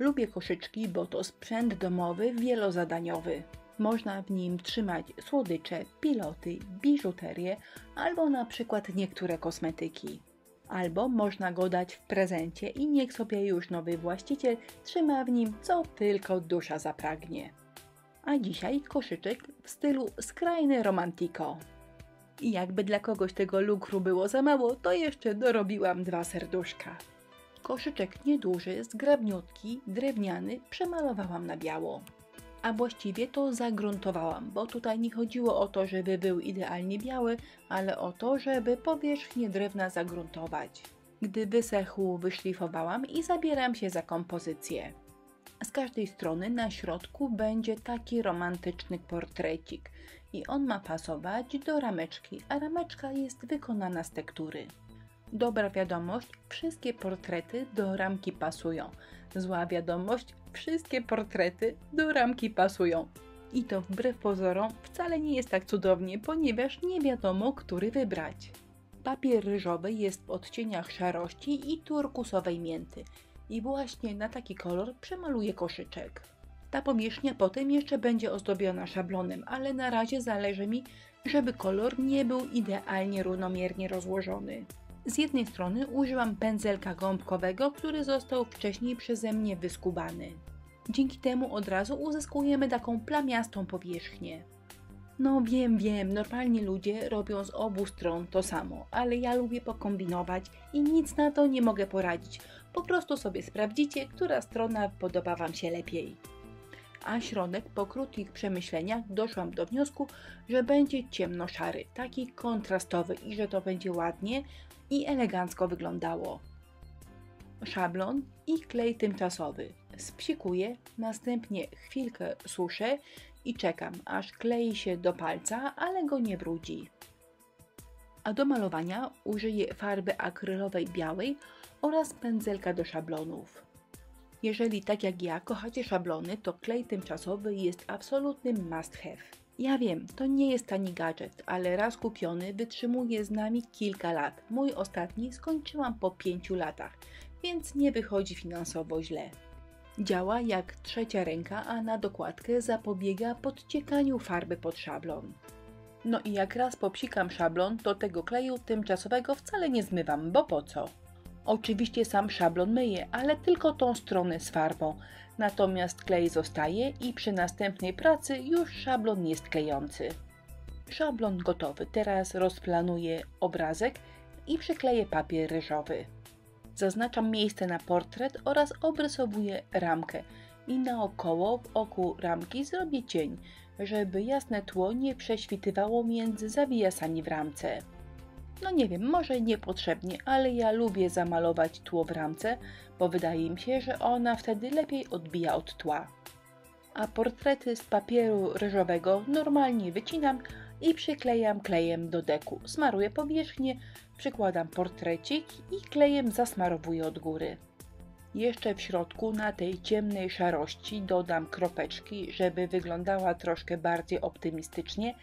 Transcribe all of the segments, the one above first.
Lubię koszyczki, bo to sprzęt domowy wielozadaniowy. Można w nim trzymać słodycze, piloty, biżuterię albo na przykład niektóre kosmetyki. Albo można go dać w prezencie i niech sobie już nowy właściciel trzyma w nim co tylko dusza zapragnie. A dzisiaj koszyczek w stylu skrajny romantico. I jakby dla kogoś tego lukru było za mało, to jeszcze dorobiłam 2 serduszka. Koszyczek nieduży, zgrabniutki, drewniany przemalowałam na biało. A właściwie to загruntowałam, bo tutaj nie chodziło o to, żeby był idealnie biały, ale o to, żeby powierzchnię drewna zagruntować. Gdy wysechł, wyszlifowałam i zabieram się za kompozycję. Z każdej strony na środku będzie taki romantyczny portrecik i on ma pasować do rameczki, a rameczka jest wykonana z tektury. Dobra wiadomość, wszystkie portrety do ramki pasują. Zła wiadomość, wszystkie portrety do ramki pasują. I to wbrew pozorom wcale nie jest tak cudownie, ponieważ nie wiadomo, który wybrać. Papier ryżowy jest w odcieniach szarości i turkusowej mięty. I właśnie na taki kolor przemaluję koszyczek. Ta powierzchnia potem jeszcze będzie ozdobiona szablonem, ale na razie zależy mi, żeby kolor nie był idealnie równomiernie rozłożony. Z jednej strony użyłam pędzelka gąbkowego, który został wcześniej przeze mnie wyskubany. Dzięki temu od razu uzyskujemy taką plamiastą powierzchnię. No wiem, normalni ludzie robią z obu stron to samo, ale ja lubię pokombinować i nic na to nie mogę poradzić. Po prostu sobie sprawdzicie, która strona podoba Wam się lepiej. A środek po krótkich przemyśleniach doszłam do wniosku, że będzie ciemnoszary, taki kontrastowy i że to będzie ładnie i elegancko wyglądało. Szablon i klej tymczasowy. Spsikuję, następnie chwilkę suszę i czekam, aż klei się do palca, ale go nie brudzi. A do malowania użyję farby akrylowej białej oraz pędzelka do szablonów. Jeżeli tak jak ja kochacie szablony, to klej tymczasowy jest absolutnym must have. Ja wiem, to nie jest tani gadżet, ale raz kupiony wytrzymuje z nami kilka lat. Mój ostatni skończyłam po 5 latach, więc nie wychodzi finansowo źle. Działa jak trzecia ręka, a na dokładkę zapobiega podciekaniu farby pod szablon. No i jak raz popsikam szablon, to tego kleju tymczasowego wcale nie zmywam, bo po co? Oczywiście sam szablon myję, ale tylko tą stronę z farbą, natomiast klej zostaje i przy następnej pracy już szablon jest klejący. Szablon gotowy, teraz rozplanuję obrazek i przykleję papier ryżowy. Zaznaczam miejsce na portret oraz obrysowuję ramkę i naokoło w oku ramki zrobię cień, żeby jasne tło nie prześwitywało między zawijasami w ramce. No nie wiem, może niepotrzebnie, ale ja lubię zamalować tło w ramce, bo wydaje mi się, że ona wtedy lepiej odbija od tła. A portrety z papieru ryżowego normalnie wycinam i przyklejam klejem do deku. Smaruję powierzchnię, przykładam portrecik i klejem zasmarowuję od góry. Jeszcze w środku na tej ciemnej szarości dodam kropeczki, żeby wyglądała troszkę bardziej optymistycznie,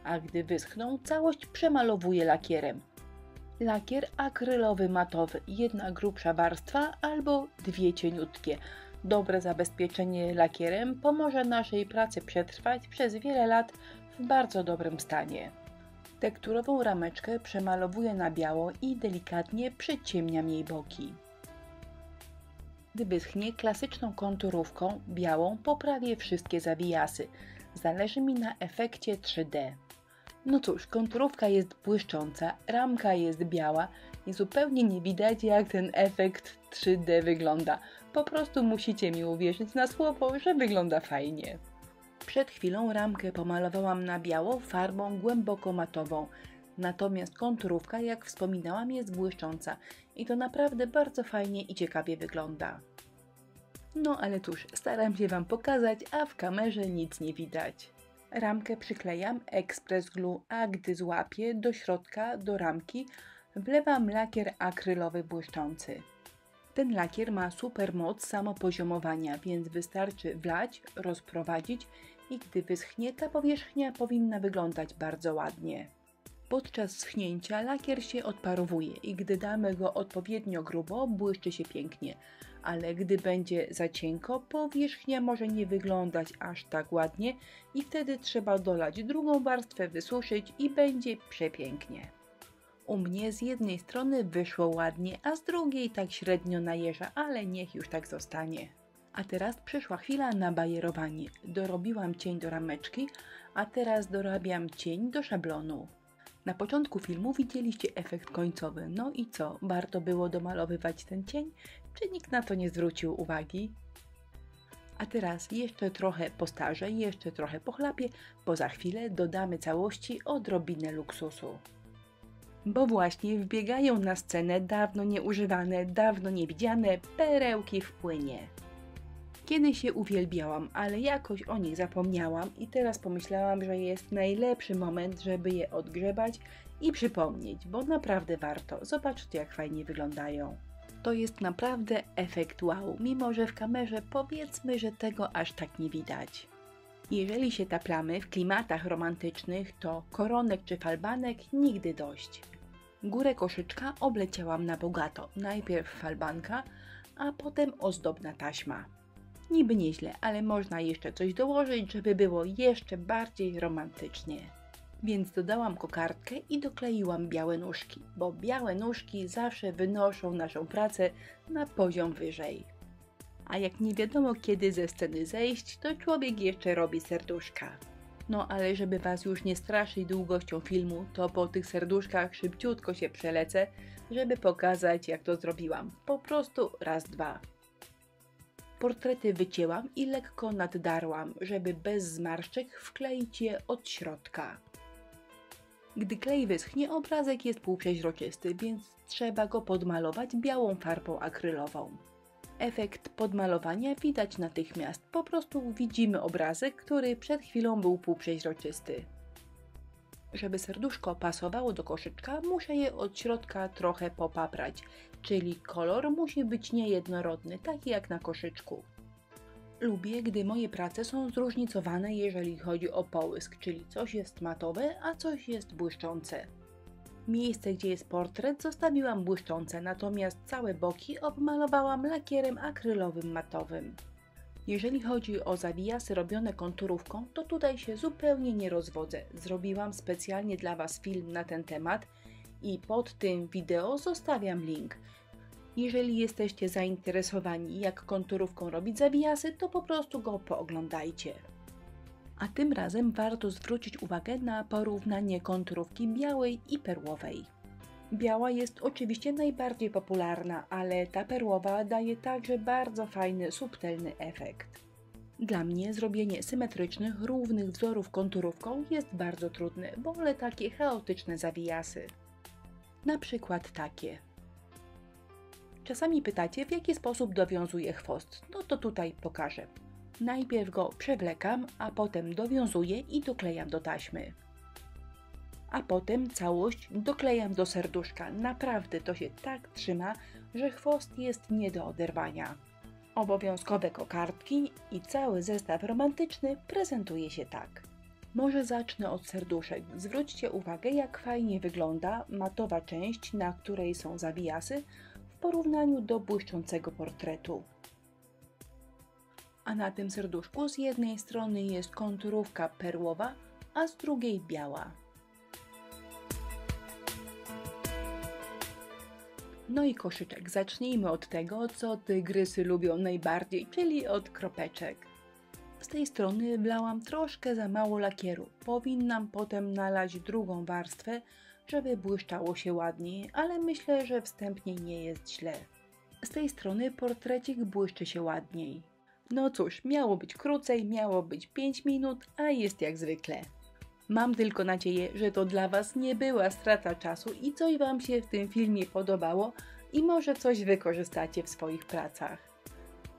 a gdy wyschną, całość przemalowuję lakierem. Lakier akrylowy matowy, jedna grubsza warstwa albo 2 cieniutkie. Dobre zabezpieczenie lakierem pomoże naszej pracy przetrwać przez wiele lat w bardzo dobrym stanie. Tekturową rameczkę przemalowuję na biało i delikatnie przyciemniam jej boki. Gdy wyschnie, klasyczną konturówką białą poprawię wszystkie zawijasy. Zależy mi na efekcie 3D. No cóż, konturówka jest błyszcząca, ramka jest biała i zupełnie nie widać, jak ten efekt 3D wygląda. Po prostu musicie mi uwierzyć na słowo, że wygląda fajnie. Przed chwilą ramkę pomalowałam na biało farbą głęboko matową. Natomiast konturówka, jak wspominałam, jest błyszcząca i to naprawdę bardzo fajnie i ciekawie wygląda. No ale cóż, staram się Wam pokazać, a w kamerze nic nie widać. Ramkę przyklejam Express Glue, a gdy złapię do środka, do ramki, wlewam lakier akrylowy błyszczący. Ten lakier ma super moc samopoziomowania, więc wystarczy wlać, rozprowadzić i gdy wyschnie, ta powierzchnia powinna wyglądać bardzo ładnie. Podczas schnięcia lakier się odparowuje i gdy damy go odpowiednio grubo, błyszczy się pięknie, ale gdy będzie za cienko, powierzchnia może nie wyglądać aż tak ładnie i wtedy trzeba dolać drugą warstwę, wysuszyć i będzie przepięknie. U mnie z jednej strony wyszło ładnie, a z drugiej tak średnio najeża, ale niech już tak zostanie. A teraz przyszła chwila na bajerowanie. Dorobiłam cień do rameczki, a teraz dorabiam cień do szablonu. Na początku filmu widzieliście efekt końcowy. No i co? Warto było domalowywać ten cień? Czy nikt na to nie zwrócił uwagi? A teraz jeszcze trochę postarzę, jeszcze trochę pochlapię, bo za chwilę dodamy całości odrobinę luksusu. Bo właśnie wbiegają na scenę dawno nieużywane, dawno niewidziane perełki w płynie. Kiedyś je uwielbiałam, ale jakoś o nich zapomniałam i teraz pomyślałam, że jest najlepszy moment, żeby je odgrzebać i przypomnieć, bo naprawdę warto. Zobaczcie, jak fajnie wyglądają. To jest naprawdę efekt wow, mimo że w kamerze powiedzmy, że tego aż tak nie widać. Jeżeli się taplamy w klimatach romantycznych, to koronek czy falbanek nigdy dość. Górę koszyczka obleciałam na bogato, najpierw falbanka, a potem ozdobna taśma. Niby nieźle, ale można jeszcze coś dołożyć, żeby było jeszcze bardziej romantycznie. Więc dodałam kokardkę i dokleiłam białe nóżki, bo białe nóżki zawsze wynoszą naszą pracę na poziom wyżej. A jak nie wiadomo kiedy ze sceny zejść, to człowiek jeszcze robi serduszka. No ale żeby Was już nie straszyć długością filmu, to po tych serduszkach szybciutko się przelecę, żeby pokazać, jak to zrobiłam. Po prostu raz, dwa. Portrety wycięłam i lekko naddarłam, żeby bez zmarszczek wkleić je od środka. Gdy klej wyschnie, obrazek jest półprzeźroczysty, więc trzeba go podmalować białą farbą akrylową. Efekt podmalowania widać natychmiast, po prostu widzimy obrazek, który przed chwilą był półprzeźroczysty. Żeby serduszko pasowało do koszyczka, muszę je od środka trochę popaprać, czyli kolor musi być niejednorodny, taki jak na koszyczku. Lubię, gdy moje prace są zróżnicowane, jeżeli chodzi o połysk, czyli coś jest matowe, a coś jest błyszczące. Miejsce, gdzie jest portret, zostawiłam błyszczące, natomiast całe boki obmalowałam lakierem akrylowym matowym. Jeżeli chodzi o zawijasy robione konturówką, to tutaj się zupełnie nie rozwodzę. Zrobiłam specjalnie dla Was film na ten temat i pod tym wideo zostawiam link. Jeżeli jesteście zainteresowani, jak konturówką robić zawijasy, to po prostu go pooglądajcie. A tym razem warto zwrócić uwagę na porównanie konturówki białej i perłowej. Biała jest oczywiście najbardziej popularna, ale ta perłowa daje także bardzo fajny, subtelny efekt. Dla mnie zrobienie symetrycznych, równych wzorów konturówką jest bardzo trudne, wolę takie chaotyczne zawijasy. Na przykład takie. Czasami pytacie, w jaki sposób dowiązuję chwost. No to tutaj pokażę. Najpierw go przewlekam, a potem dowiązuję i doklejam do taśmy. A potem całość doklejam do serduszka. Naprawdę to się tak trzyma, że chwost jest nie do oderwania. Obowiązkowe kokardki i cały zestaw romantyczny prezentuje się tak. Może zacznę od serduszek. Zwróćcie uwagę, jak fajnie wygląda matowa część, na której są zawijasy, w porównaniu do błyszczącego portretu. A na tym serduszku z jednej strony jest konturówka perłowa, a z drugiej biała. No i koszyczek. Zacznijmy od tego, co tygrysy lubią najbardziej, czyli od kropeczek. Z tej strony wlałam troszkę za mało lakieru. Powinnam potem nalać drugą warstwę, żeby błyszczało się ładniej, ale myślę, że wstępnie nie jest źle. Z tej strony portrecik błyszczy się ładniej. No cóż, miało być krócej, miało być 5 minut, a jest jak zwykle. Mam tylko nadzieję, że to dla Was nie była strata czasu i coś Wam się w tym filmie podobało i może coś wykorzystacie w swoich pracach.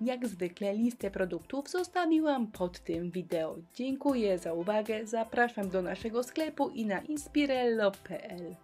Jak zwykle listę produktów zostawiłam pod tym wideo. Dziękuję za uwagę, zapraszam do naszego sklepu i na inspirello.pl.